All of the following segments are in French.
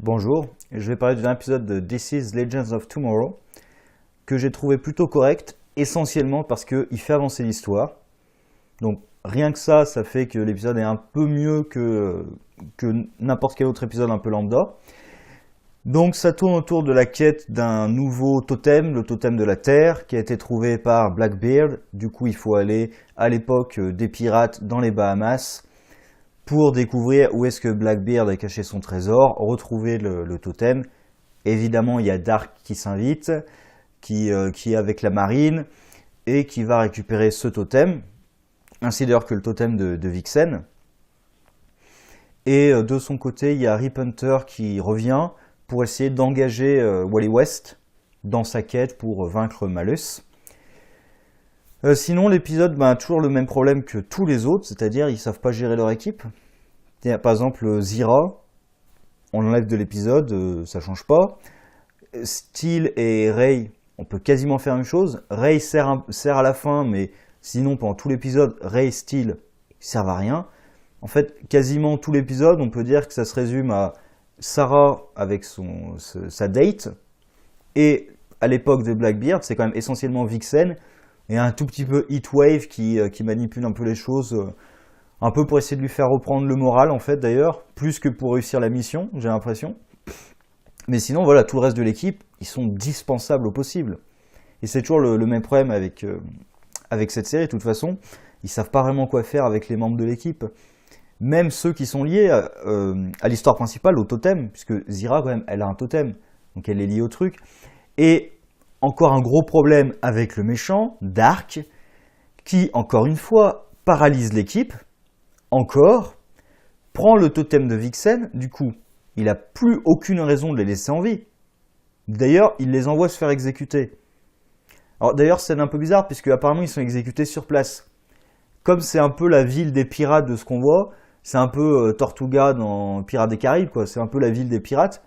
Bonjour, je vais parler d'un épisode de This is Legends of Tomorrow que j'ai trouvé plutôt correct, essentiellement parce qu'il fait avancer l'histoire. Donc rien que ça fait que l'épisode est un peu mieux que n'importe quel autre épisode un peu lambda. Donc ça tourne autour de la quête d'un nouveau totem, le totem de la Terre, qui a été trouvé par Blackbeard. Du coup il faut aller à l'époque des pirates dans les Bahamas pour découvrir où est-ce que Blackbeard a caché son trésor, retrouver le totem. Évidemment, il y a Dark qui s'invite, qui est avec la marine, et qui va récupérer ce totem, ainsi d'ailleurs que le totem de Vixen. Et de son côté, il y a Rip Hunter qui revient pour essayer d'engager Wally West dans sa quête pour vaincre Malus. Sinon, l'épisode a toujours le même problème que tous les autres, c'est-à-dire ils ne savent pas gérer leur équipe. Par exemple, Zira, on l'enlève de l'épisode, ça change pas. Steel et Ray, on peut quasiment faire une chose. Ray sert à la fin, mais sinon pendant tout l'épisode, Ray et Steel servent à rien. En fait, quasiment tout l'épisode, on peut dire que ça se résume à Sarah avec sa date, et à l'époque de Blackbeard, c'est quand même essentiellement Vixen, et un tout petit peu Heatwave qui manipule un peu les choses, un peu pour essayer de lui faire reprendre le moral en fait d'ailleurs, plus que pour réussir la mission, j'ai l'impression. Mais sinon voilà, tout le reste de l'équipe, ils sont dispensables au possible. Et c'est toujours le même problème avec cette série, de toute façon, ils savent pas vraiment quoi faire avec les membres de l'équipe. Même ceux qui sont liés à l'histoire principale, au totem, puisque Zira quand même, elle a un totem, donc elle est liée au truc. Et encore un gros problème avec le méchant, Dark, qui, encore une fois, paralyse l'équipe, encore, prend le totem de Vixen, du coup, il n'a plus aucune raison de les laisser en vie. D'ailleurs, il les envoie se faire exécuter. Alors d'ailleurs, c'est un peu bizarre, puisque apparemment ils sont exécutés sur place. Comme c'est un peu la ville des pirates de ce qu'on voit, c'est un peu Tortuga dans Pirates des Caraïbes, quoi. C'est un peu la ville des pirates.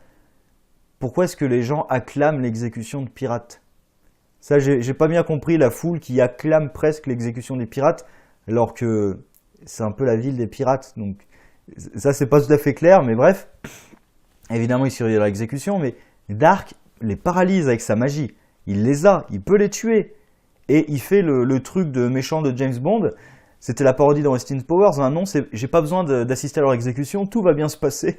Pourquoi est-ce que les gens acclament l'exécution de pirates? Ça, j'ai pas bien compris la foule qui acclame presque l'exécution des pirates, alors que c'est un peu la ville des pirates. Donc ça, c'est pas tout à fait clair, mais bref. Évidemment, il surveille leur exécution, mais Dark les paralyse avec sa magie. Il les a, il peut les tuer. Et il fait le truc de méchant de James Bond. C'était la parodie dans Austin Powers. Hein, non, j'ai pas besoin d'assister à leur exécution, tout va bien se passer.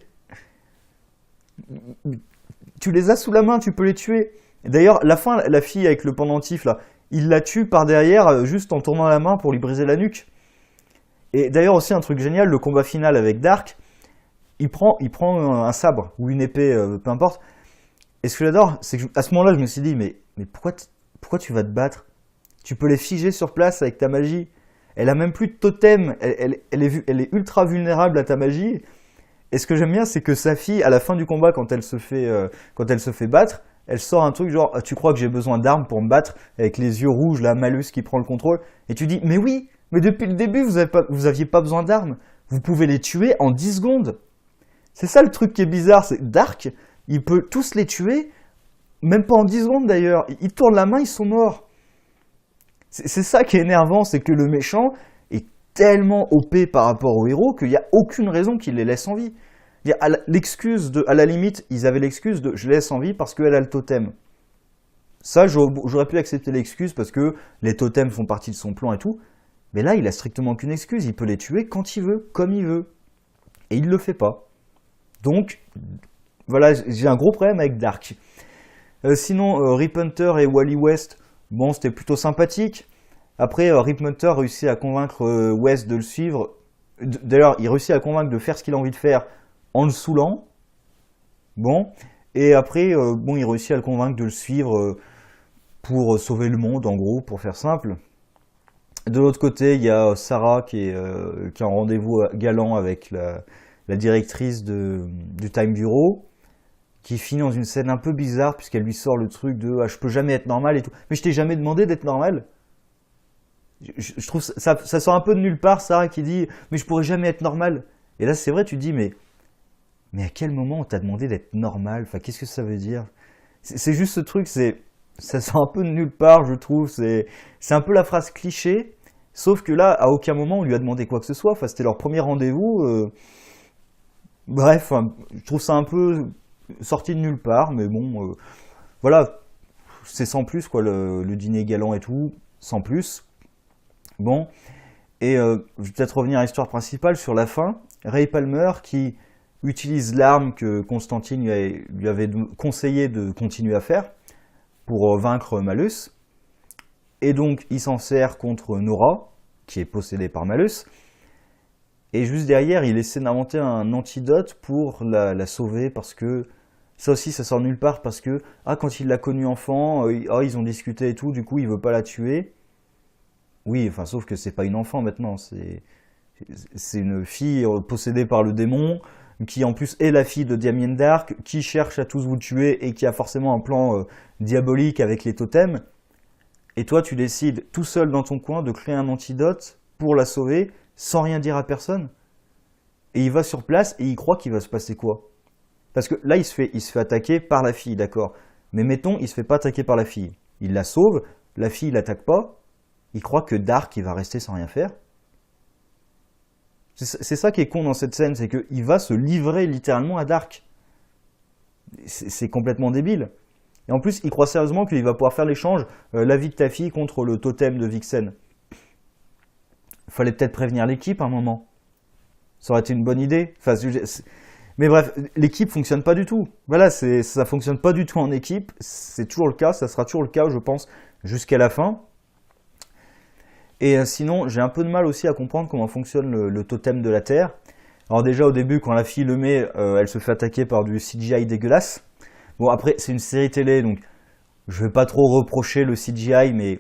Tu les as sous la main, tu peux les tuer. D'ailleurs, la fin, la fille avec le pendentif, là, il la tue par derrière juste en tournant la main pour lui briser la nuque. Et d'ailleurs aussi un truc génial, le combat final avec Dark, il prend un sabre ou une épée, peu importe. Et ce que j'adore, c'est qu'à ce moment-là, je me suis dit, mais pourquoi tu vas te battre? Tu peux les figer sur place avec ta magie. Elle a même plus de totem, elle est ultra vulnérable à ta magie. Et ce que j'aime bien, c'est que sa fille, à la fin du combat, quand elle se fait battre, elle sort un truc genre, tu crois que j'ai besoin d'armes pour me battre, avec les yeux rouges, la Malus qui prend le contrôle. Et tu dis, mais oui, mais depuis le début, vous aviez pas besoin d'armes. Vous pouvez les tuer en 10 secondes. C'est ça le truc qui est bizarre, c'est Dark, il peut tous les tuer, même pas en 10 secondes d'ailleurs. Il tourne la main, ils sont morts. C'est ça qui est énervant, c'est que le méchant est tellement OP par rapport au héros qu'il n'y a aucune raison qu'il les laisse en vie. À la limite, ils avaient l'excuse de je laisse en vie parce qu'elle a le totem. Ça, j'aurais pu accepter l'excuse parce que les totems font partie de son plan et tout. Mais là, il a strictement aucune excuse. Il peut les tuer quand il veut, comme il veut. Et il le fait pas. Donc, voilà, j'ai un gros problème avec Dark. Sinon, Rip Hunter et Wally West, bon, c'était plutôt sympathique. Après, Rip Hunter réussit à convaincre West de le suivre. D'ailleurs, il réussit à convaincre de faire ce qu'il a envie de faire en le saoulant. Bon. Et après, il réussit à le convaincre de le suivre pour sauver le monde, en gros, pour faire simple. De l'autre côté, il y a Sarah qui est en rendez-vous galant avec la directrice du Time Bureau, qui finit dans une scène un peu bizarre, puisqu'elle lui sort le truc de ah, « je peux jamais être normal » et tout. Mais je t'ai jamais demandé d'être normal. Je trouve ça sort un peu de nulle part, Sarah qui dit « mais je pourrais jamais être normal ». Et là, c'est vrai, tu te dis « mais à quel moment on t'a demandé d'être normal ?» Enfin, qu'est-ce que ça veut dire? C'est juste ce truc, ça sort un peu de nulle part, je trouve. C'est un peu la phrase cliché, sauf que là, à aucun moment, on lui a demandé quoi que ce soit. Enfin, c'était leur premier rendez-vous. Bref, je trouve ça un peu sorti de nulle part, mais bon, voilà, c'est sans plus, quoi, le dîner galant et tout, sans plus. Bon, et je vais peut-être revenir à l'histoire principale sur la fin. Ray Palmer qui utilise l'arme que Constantine lui avait conseillé de continuer à faire pour vaincre Malus. Et donc, il s'en sert contre Nora, qui est possédée par Malus. Et juste derrière, il essaie d'inventer un antidote pour la sauver, parce que ça aussi, ça sort nulle part, parce que quand il l'a connue enfant, ils ont discuté et tout, du coup, il veut pas la tuer. Oui, enfin, sauf que c'est pas une enfant maintenant, c'est une fille possédée par le démon, qui en plus est la fille de Damien Dark, qui cherche à tous vous tuer et qui a forcément un plan diabolique avec les totems. Et toi, tu décides tout seul dans ton coin de créer un antidote pour la sauver, sans rien dire à personne. Et il va sur place et il croit qu'il va se passer quoi? Parce que là, il se fait attaquer par la fille, d'accord. Mais mettons, il se fait pas attaquer par la fille. Il la sauve, la fille l'attaque pas. Il croit que Dark, il va rester sans rien faire. C'est ça qui est con dans cette scène, c'est qu'il va se livrer littéralement à Dark. C'est complètement débile. Et en plus, il croit sérieusement qu'il va pouvoir faire l'échange, la vie de ta fille contre le totem de Vixen. Fallait peut-être prévenir l'équipe à un moment. Ça aurait été une bonne idée. Enfin, mais bref, l'équipe fonctionne pas du tout. Voilà, ça fonctionne pas du tout en équipe. C'est toujours le cas, ça sera toujours le cas, je pense, jusqu'à la fin. Et sinon, j'ai un peu de mal aussi à comprendre comment fonctionne le totem de la Terre. Alors déjà, au début, quand la fille le met, elle se fait attaquer par du CGI dégueulasse. Bon, après, c'est une série télé, donc je vais pas trop reprocher le CGI, mais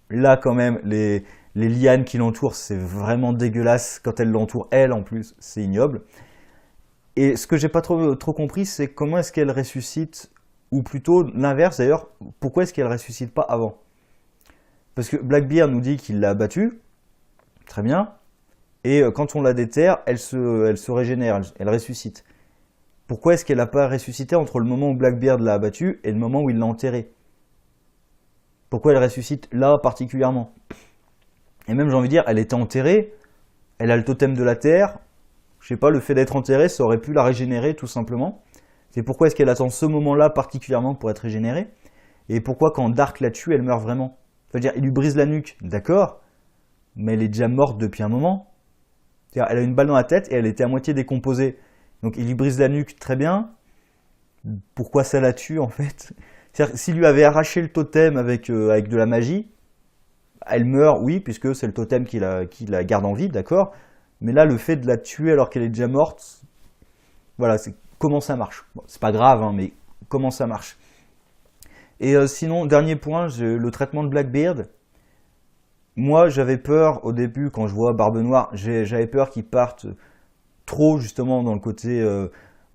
là, quand même, les lianes qui l'entourent, c'est vraiment dégueulasse. Quand elle l'entoure, elle, en plus, c'est ignoble. Et ce que j'ai pas trop compris, c'est comment est-ce qu'elle ressuscite, ou plutôt l'inverse d'ailleurs, pourquoi est-ce qu'elle ressuscite pas avant? Parce que Blackbeard nous dit qu'il l'a battue, très bien, et quand on la déterre, elle se régénère, elle ressuscite. Pourquoi est-ce qu'elle n'a pas ressuscité entre le moment où Blackbeard l'a abattue et le moment où il l'a enterrée? Pourquoi elle ressuscite là particulièrement? Et même, j'ai envie de dire, elle était enterrée, elle a le totem de la Terre, je sais pas, le fait d'être enterrée, ça aurait pu la régénérer tout simplement. C'est pourquoi est-ce qu'elle attend ce moment-là particulièrement pour être régénérée? Et pourquoi quand Dark la tue, elle meurt vraiment? C'est-à-dire, il lui brise la nuque, d'accord, mais elle est déjà morte depuis un moment. C'est-à-dire, elle a une balle dans la tête et elle était à moitié décomposée. Donc il lui brise la nuque, très bien. Pourquoi ça la tue en fait? C'est-à-dire, s'il lui avait arraché le totem avec de la magie, elle meurt, oui, puisque c'est le totem qui la garde en vie, d'accord. Mais là, le fait de la tuer alors qu'elle est déjà morte, voilà, c'est comment ça marche. Bon, c'est pas grave, hein, mais comment ça marche. Et sinon, dernier point, le traitement de Blackbeard. Moi, j'avais peur au début, quand je vois Barbe Noire, j'avais peur qu'il parte trop justement dans le côté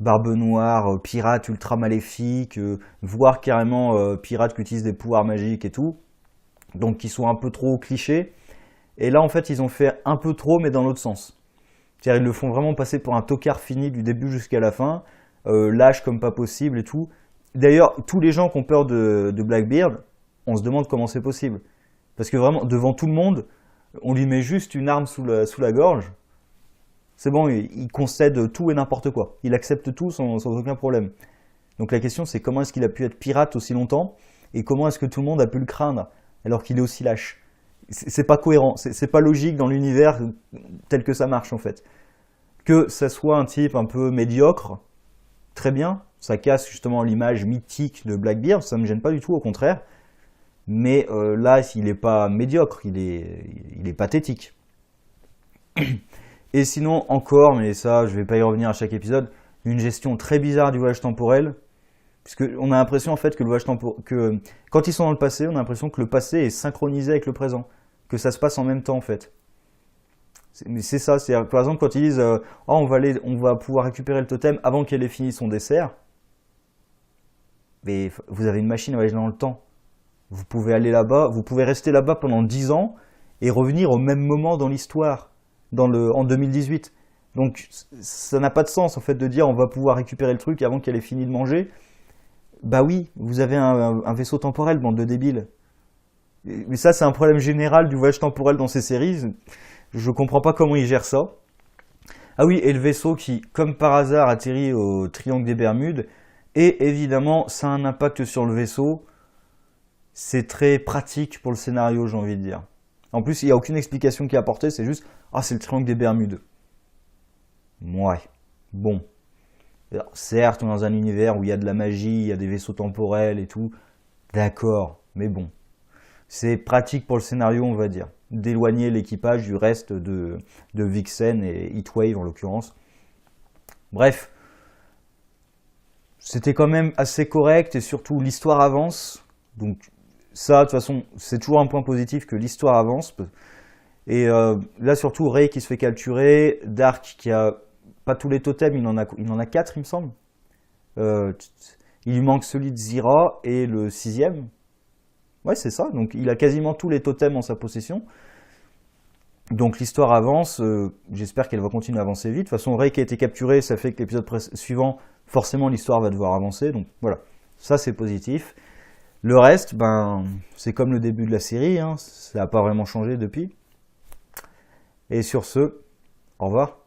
Barbe Noire, pirate ultra maléfique, voire carrément pirate qui utilise des pouvoirs magiques et tout. Donc qui sont un peu trop clichés. Et là, en fait, ils ont fait un peu trop, mais dans l'autre sens. C'est-à-dire, ils le font vraiment passer pour un tocard fini du début jusqu'à la fin, lâche comme pas possible et tout. D'ailleurs, tous les gens qui ont peur de Blackbeard, on se demande comment c'est possible. Parce que vraiment, devant tout le monde, on lui met juste une arme sous la gorge. C'est bon, il concède tout et n'importe quoi. Il accepte tout sans aucun problème. Donc la question, c'est comment est-ce qu'il a pu être pirate aussi longtemps et comment est-ce que tout le monde a pu le craindre alors qu'il est aussi lâche. C'est pas cohérent, c'est pas logique dans l'univers tel que ça marche en fait. Que ça soit un type un peu médiocre, très bien, ça casse justement l'image mythique de Blackbeard, ça me gêne pas du tout, au contraire. Mais là, il n'est pas médiocre, il est pathétique. Et sinon, encore, mais ça, je vais pas y revenir à chaque épisode, une gestion très bizarre du voyage temporel. Puisqu'on a l'impression en fait que le voyage que quand ils sont dans le passé, on a l'impression que le passé est synchronisé avec le présent, que ça se passe en même temps en fait. Mais c'est ça, c'est par exemple quand ils disent on va pouvoir récupérer le totem avant qu'elle ait fini son dessert. Mais vous avez une machine à voyager dans le temps. Vous pouvez aller là-bas, vous pouvez rester là-bas pendant 10 ans et revenir au même moment dans l'histoire, en 2018. Donc ça n'a pas de sens en fait de dire on va pouvoir récupérer le truc avant qu'elle ait fini de manger. Bah oui, vous avez un vaisseau temporel, bande de débiles. Mais ça, c'est un problème général du voyage temporel dans ces séries. Je comprends pas comment ils gèrent ça. Ah oui, et le vaisseau qui, comme par hasard, atterrit au Triangle des Bermudes, Et évidemment, ça a un impact sur le vaisseau. C'est très pratique pour le scénario, j'ai envie de dire. En plus, il n'y a aucune explication qui est apportée, c'est juste « Ah, c'est le triangle des Bermudes ». Ouais, bon. Alors, certes, on est dans un univers où il y a de la magie, il y a des vaisseaux temporels et tout. D'accord, mais bon. C'est pratique pour le scénario, on va dire. D'éloigner l'équipage du reste de Vixen et Heatwave en l'occurrence. Bref, c'était quand même assez correct et surtout l'histoire avance. Donc ça, de toute façon, c'est toujours un point positif que l'histoire avance. Et là, surtout, Rey qui se fait capturer, Dark qui a pas tous les totems, il en a 4, il me semble. Euh, il lui manque celui de Zira et le 6e. Ouais, c'est ça. Donc il a quasiment tous les totems en sa possession. Donc l'histoire avance. J'espère qu'elle va continuer à avancer vite. De toute façon, Rey qui a été capturé, ça fait que l'épisode suivant, forcément, l'histoire va devoir avancer. Donc voilà, ça c'est positif. Le reste, ben, c'est comme le début de la série. Hein. Ça n'a pas vraiment changé depuis. Et sur ce, au revoir.